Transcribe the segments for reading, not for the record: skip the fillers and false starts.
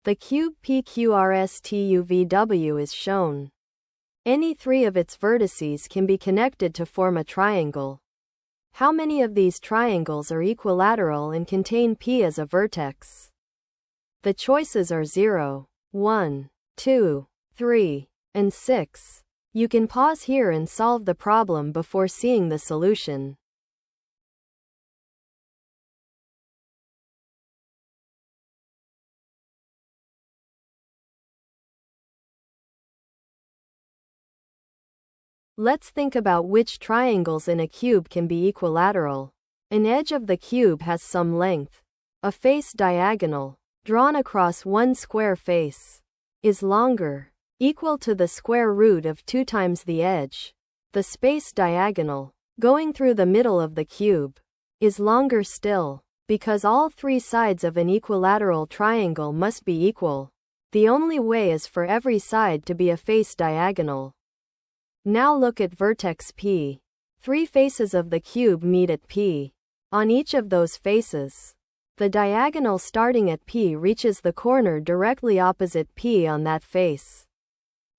The cube PQRSTUVW is shown. Any three of its vertices can be connected to form a triangle. How many of these triangles are equilateral and contain P as a vertex? The choices are 0, 1, 2, 3, and 6. You can pause here and solve the problem before seeing the solution. Let's think about which triangles in a cube can be equilateral. An edge of the cube has some length. A face diagonal, drawn across one square face, is longer, equal to the square root of 2 times the edge. The space diagonal, going through the middle of the cube, is longer still, because all 3 sides of an equilateral triangle must be equal. The only way is for every side to be a face diagonal. Now look at vertex P. 3 faces of the cube meet at P. On each of those faces, the diagonal starting at P reaches the corner directly opposite P on that face.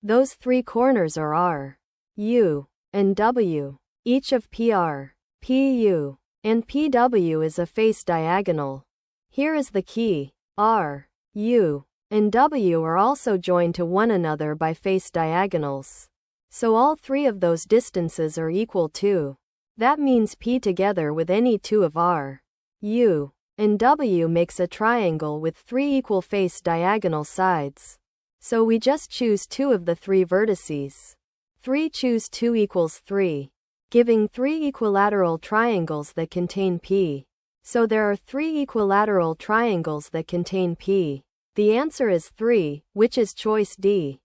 Those 3 corners are R, U, and W. Each of PR, PU, and PW is a face diagonal. Here is the key. R, U, and W are also joined to one another by face diagonals. So all 3 of those distances are equal to. That means P together with any 2 of R, U, and W makes a triangle with 3 equal face diagonal sides. So we just choose 2 of the 3 vertices. 3 choose 2 equals 3, giving 3 equilateral triangles that contain P. So there are 3 equilateral triangles that contain P. The answer is 3, which is choice D.